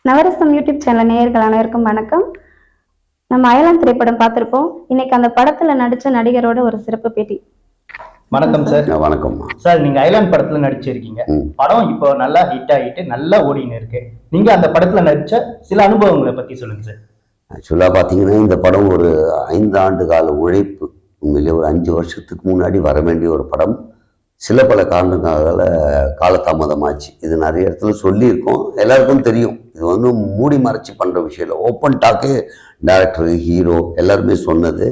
நவரசம் YouTube channel நேயர்கள் அனைவருக்கும் வணக்கம். நம்ம அயலான் திரைப்படம் பார்த்திருப்போம். இன்னைக்கு அந்த படத்துல நடிச்ச நடிகரோட ஒரு சிறப்பு பேட்டி. வணக்கம் சார். வணக்கம் சார். நீங்க அயலான் படத்துல நடிச்சிருக்கீங்க. படம் இப்போ நல்லா ஹிட் ஆகிட்டு நல்லா ஓடின்னு இருக்கு. நீங்க அந்த படத்துல நடிச்ச சில அனுபவங்களை பத்தி சொல்லுங்க சார். ஆக்சுவலா பாத்தீங்கன்னா இந்த படம் ஒரு 5 ஆண்டு கால உழைப்பு. உண்மையிலே ஒரு 5 வருஷத்துக்கு முன்னாடி வர வேண்டிய ஒரு படம் சில பல காரணங்களால காலதாமதமாச்சு. இது நிறைய இடத்துல சொல்லியிருக்கோம், எல்லாருக்கும் தெரியும். இது வந்து மூடி மறைச்சி பண்ணுற விஷயம் இல்லை. ஓப்பன் டாக்கு டைரக்டர், ஹீரோ எல்லாருமே சொன்னது.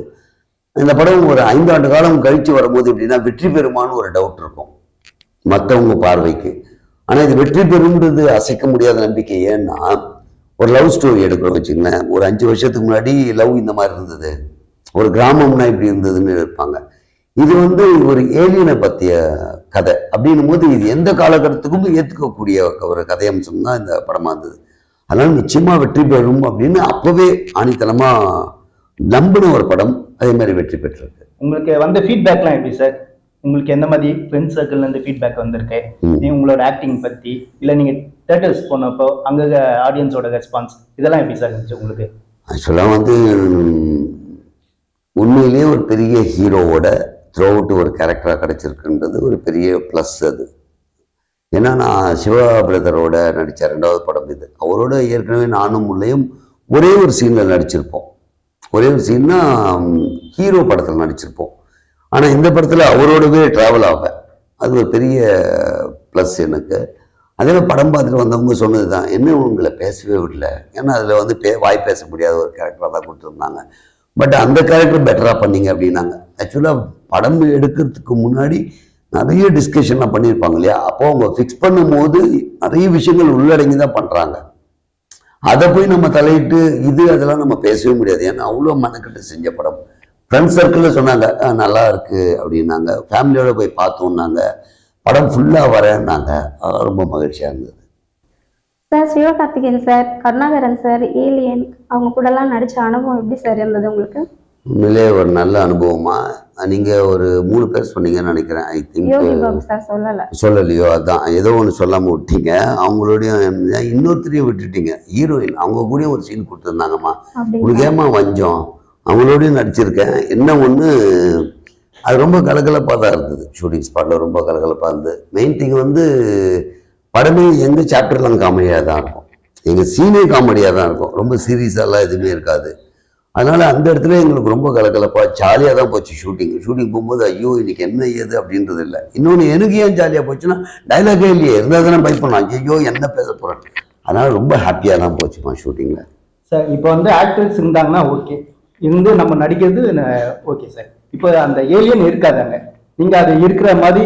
இந்த படம் ஒரு 5 ஆண்டு காலம் கழித்து வரும்போது எப்படின்னா வெற்றி பெறுமான்னு ஒரு டவுட் இருக்கும் மற்றவங்க பார்வைக்கு. ஆனால் இது வெற்றி பெறும்ன்றது அசைக்க முடியாத நம்பிக்கை. ஏன்னா ஒரு லவ் ஸ்டோரி எடுக்கிறோம் வச்சுங்களேன். ஒரு 5 வருஷத்துக்கு முன்னாடி லவ் இந்த மாதிரி இருந்தது, ஒரு கிராமம்னா இப்படி இருந்ததுன்னு இருப்பாங்க. இது வந்து ஒரு ஏலியனை பற்றிய கதை அப்படின்னும் போது இது எந்த காலகட்டத்துக்கும் ஏற்றுக்கக்கூடிய ஒரு கதையம்சம் தான் இந்த படமாக இருந்தது. அதனால நிச்சயமாக வெற்றி பெறும் அப்படின்னு அப்பவே ஆணித்தனமாக நம்பின ஒரு படம். அதே மாதிரி வெற்றி பெற்றிருக்கு. உங்களுக்கு வந்த ஃபீட்பேக்லாம் எப்படி சார்? உங்களுக்கு எந்த மாதிரி ஃப்ரெண்ட்ஸ் சர்க்கிள்லேருந்து ஃபீட்பேக் வந்திருக்கு? உங்களோட ஆக்டிங் பற்றி, இல்லை நீங்கள் தேட்டர்ஸ் போனப்போ அங்கே ஆடியன்ஸோட ரெஸ்பான்ஸ் இதெல்லாம் எப்படி சார் இருந்துச்சு உங்களுக்கு? ஆக்சுவலாக வந்து உண்மையிலேயே ஒரு பெரிய ஹீரோவோட த்ரூ அவுட் ஒரு கேரக்டராக கிடச்சிருக்குன்றது ஒரு பெரிய ப்ளஸ். அது ஏன்னா நான் சிவா பிரதரோட நடித்த 2வது படம் இது. அவரோட ஏற்கனவே நானும் முல்லையும் ஒரே ஒரு சீனில் நடிச்சிருப்போம். ஒரே ஒரு சீன்னா ஹீரோ படத்தில் நடிச்சிருப்போம். ஆனால் இந்த படத்தில் அவரோடவே ட்ராவல் ஆவேன். அது ஒரு பெரிய ப்ளஸ் எனக்கு. அதே மாதிரி படம் பார்த்துட்டு வந்தவங்க சொன்னது தான், என்ன உங்களை பேசவே விடல. ஏன்னா அதில் வந்து வாய் பேச முடியாத ஒரு கேரக்டராக தான் கொடுத்துருந்தாங்க. பட் அந்த கேரக்டர் பெட்டராக பண்ணீங்க அப்படின்னாங்க. ஆக்சுவலாக படம் எடுக்கிறதுக்கு முன்னாடி நிறைய டிஸ்கஷன்லாம் பண்ணியிருப்பாங்க இல்லையா? அப்போ அவங்க ஃபிக்ஸ் பண்ணும் போது நிறைய விஷயங்கள் உள்ளடங்கி தான் பண்ணுறாங்க. அதை போய் நம்ம தலையிட்டு அதெல்லாம் நம்ம பேசவே முடியாது. ஏன்னா அவ்வளோ மனக்கட்டு செஞ்ச படம். ஃப்ரெண்ட்ஸ் சர்க்கிளில் சொன்னாங்க நல்லா இருக்கு அப்படின்னாங்க. ஃபேமிலியோட போய் பார்த்தோம்னாங்க. படம் ஃபுல்லாக வரேன்னாங்க. ரொம்ப மகிழ்ச்சியாக இருந்தது. Sir, Sivakarthikeyan sir, Karunakaran sir, alien அவங்க கூடலாம் நடித்த அனுபவம் எப்படி சார் இருந்தது உங்களுக்கு? உண்மையிலே ஒரு நல்ல அனுபவமா. நீங்க ஒரு 3 பேர் சொன்னீங்கன்னு நினைக்கிறேன். ஐ திங்க் சொல்லலையோ, அதான் ஏதோ ஒன்று சொல்லாமல் விட்டீங்க. அவங்களோடையும் இன்னொருத்தரையும் விட்டுட்டீங்க. ஹீரோயின் அவங்க கூட ஒரு சீன் கொடுத்துருந்தாங்கம்மா. உங்களுக்கு ஏமா வஞ்சம், அவங்களோடையும் நடிச்சிருக்கேன். என்ன ஒன்று, அது ரொம்ப கலகலப்பாக தான் இருந்தது. ஷூட்டிங் ஸ்பாட்டில் ரொம்ப கலகலப்பாக இருந்தது. மெயின் திங் வந்து படமே எங்கள் சாப்டர்லாம் காமெடியாக தான் இருக்கும், எங்கள் சீனே காமெடியாக தான் இருக்கும். ரொம்ப சீரியஸாலாம் எதுவுமே இருக்காது. அதனால் அந்த இடத்துல எங்களுக்கு ரொம்ப கலகலப்பாக ஜாலியாக தான் போச்சு ஷூட்டிங் போகும்போது ஐயோ இன்னைக்கு என்ன ஏது அப்படின்றது இல்லை. இன்னொன்று எனக்கு ஏன் ஜாலியாக போச்சுன்னா டைலாகே இல்லையே, இருந்தால் தானே பைப் பண்ணலாம். ஐயோ என்ன பேச போகிறேன். அதனால் ரொம்ப ஹாப்பியாக தான் போச்சுமா ஷூட்டிங்கில். சார் இப்போ வந்து ஆக்டர்ஸ் இருந்தாங்கன்னா ஓகே, இருந்து நம்ம நடிக்கிறது ஓகே சார். இப்போ அந்த ஏலியன் இருக்காதாங்க, நீங்கள் அது இருக்கிற மாதிரி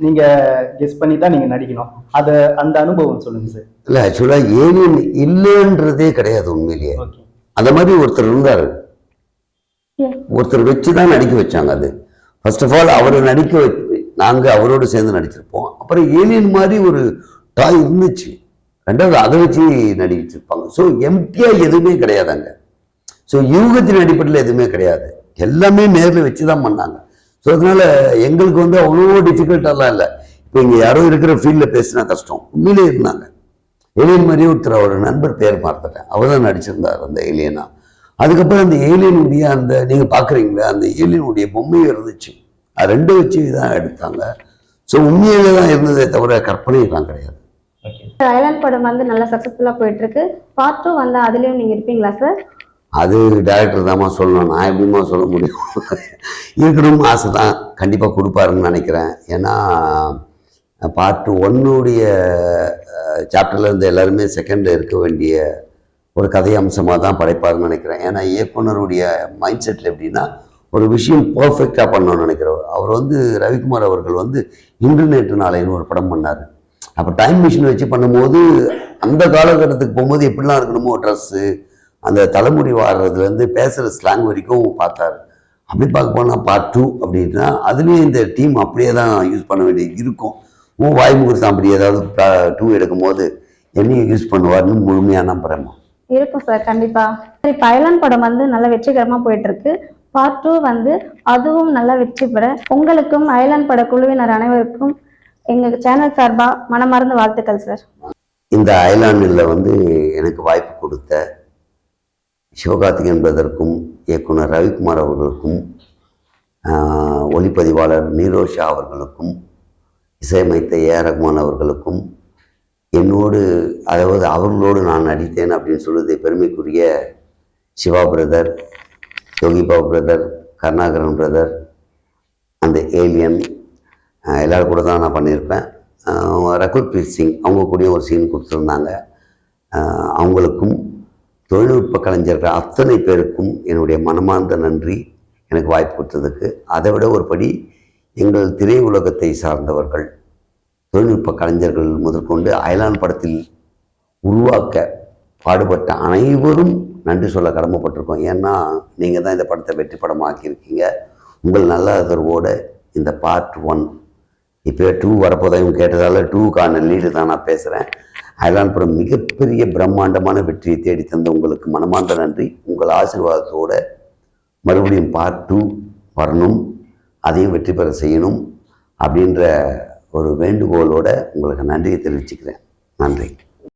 நீங்கள் கெஸ் பண்ணி தான் நீங்கள் நடிக்கணும். அந்த அனுபவம் சொல்லுங்கள் சார். இல்லை ஆக்சுவலாக ஏலியன் இல்லைன்றதே கிடையாது உண்மையிலேயே. ஓகே, அந்த மாதிரி ஒருத்தர் இருந்தார். ஒருத்தர் வச்சு தான் நடிக்க வச்சாங்க. அது ஃபர்ஸ்ட் ஆஃப் ஆல் அவரை நடிக்க வச்சு நாங்கள் அவரோடு சேர்ந்து நடிச்சிருப்போம். அப்புறம் ஏலியன் மாதிரி ஒரு டாய் இருந்துச்சு. 2வது அதை வச்சு நடிச்சிருப்பாங்க. ஸோ எம்டியாக எதுவுமே கிடையாதாங்க. ஸோ யூகத்தின் அடிப்படையில் எதுவுமே கிடையாது, எல்லாமே நேரில் வச்சு தான் பண்ணாங்க. ஸோ அதனால எங்களுக்கு வந்து அவ்வளோ டிஃபிகல்ட்டாலாம் இல்லை. இப்போ இங்கே யாரோ இருக்கிற ஃபீல்டில் பேசினா கஷ்டம். உண்மையிலே இருந்தாங்க. ஏலியன் மாதிரி ஒருத்தர், அவர் நண்பர் பேர் பார்த்துட்டேன், அவர் தான் நடிச்சிருந்தார் அந்த ஏலியனா. அதுக்கப்புறம் அந்த ஏலியனுடைய அந்த நீங்கள் பார்க்குறீங்களா, அந்த ஏலியனுடைய பொம்மையும் இருந்துச்சு. அது 2 வச்சு தான் எடுத்தாங்க. ஸோ உண்மையிலே தான் இருந்ததே தவிர கற்பனைலாம் கிடையாது. அயலான் படம் வந்து நல்லா சக்ஸஸ்ஃபுல்லாக போயிட்டு இருக்கு. பார்ட் 2 வந்தா அதுலேயும் நீங்கள் இருப்பீங்களா சார்? அது டைரக்டர் தான்மா சொல்லணும், நான் எப்படிமா சொல்ல முடியும். இருக்கணும்னு ஆசை தான், கண்டிப்பாக கொடுப்பாருன்னு நினைக்கிறேன். ஏன்னா பார்ட் 1 சாப்டர்ல இருந்து எல்லாருமே செகண்ட் இருக்க வேண்டிய ஒரு கதை அம்சமாக தான் படைப்பாருன்னு நினைக்கிறேன். ஏன்னா இயக்குனருடைய மைண்ட் செட்டில் எப்படின்னா ஒரு விஷயம் பர்ஃபெக்டாக பண்ணணும்னு நினைக்கிறவர். அவர் வந்து ரவிக்குமார் அவர்கள் வந்து இன்று நேற்று நாளைன்னு ஒரு படம் பண்ணார். அப்போ டைம் மிஷின் வச்சு பண்ணும்போது அந்த காலகட்டத்துக்கு போகும்போது எப்படிலாம் இருக்கணுமோ ட்ரெஸ்ஸு, அந்த தலைமுடி வாடுறதுலேருந்து பேசுகிற ஸ்லாங் வரைக்கும் பார்த்தாரு. அப்படி பார்க்க போனால் பார்ட் 2 அப்படின்னா அதுலேயும் இந்த டீம் அப்படியே தான் யூஸ் பண்ண வேண்டியது இருக்கும். வாய்முகூர்த்தம் அப்படி ஏதாவது 2 எடுக்கும் போது என்னையும் யூஸ் பண்ணுவார்னு முழுமையாக நம்புறேன். இருக்கும் சார், கண்டிப்பா. இப்போ அயலான் படம் வந்து நல்ல வெற்றிகரமா போயிட்டு இருக்கு. பார்ட் 2 வந்து அதுவும் நல்லா வெற்றி பெற உங்களுக்கும் அயலான் பட குழுவினர் அனைவருக்கும் எங்க சேனல் சார்பா மனமார்ந்த வாழ்த்துக்கள் சார். இந்த அயலாண்டில் எனக்கு வாய்ப்பு கொடுத்த சிவகார்த்திகேயன் பிரதருக்கும் இயக்குனர் ரவிக்குமார் அவர்களுக்கும் ஒளிப்பதிவாளர் நீரோஷா அவர்களுக்கும் இசையமைத்த ஏஆர் ரஹ்மான் அவர்களுக்கும் என்னோடு அதாவது அவர்களோடு நான் நடித்தேன் அப்படின்னு சொல்லுவது பெருமைக்குரிய Siva brother, Yogi Babu brother, Karunakaran brother, அந்த ஏலியன் எல்லோரும் கூட தான் நான் பண்ணியிருப்பேன். ரகுல் பிரீத் சிங் அவங்க கூட ஒரு சீன் கொடுத்துருந்தாங்க. அவங்களுக்கும் தொழில்நுட்ப கலைஞர்கள் அத்தனை பேருக்கும் என்னுடைய மனமார்ந்த நன்றி எனக்கு வாய்ப்பு கொடுத்ததுக்கு. அதை விட ஒரு படி எங்கள் திரையுலகத்தை சார்ந்தவர்கள், தொழில்நுட்ப கலைஞர்கள் முதற்கொண்டு அயலான் படத்தில் உருவாக்க பாடுபட்ட அனைவரும் நன்றி சொல்ல கடமைப்பட்டிருக்கோம். ஏன்னா நீங்கள் தான் இந்த படத்தை வெற்றி படமாக்கியிருக்கீங்க. உங்கள் நல்ல ஆதரவோடு இந்த பார்ட் 1 இப்போ 2 வரப்போதையும் கேட்டதால் 2க்கான லீடு தான் நான் பேசுகிறேன். அயலான் படம் மிகப்பெரிய பிரம்மாண்டமான வெற்றியை தேடி தந்த உங்களுக்கு மனமார்ந்த நன்றி. உங்கள் ஆசீர்வாதத்தோடு மறுபடியும் பார்ட் 2 வரணும், அதையும் வெற்றி பெற செய்யணும் அப்படின்ற ஒரு வேண்டுகோளோடு உங்களுக்கு நன்றியை தெரிவிச்சுக்கிறேன். நன்றி.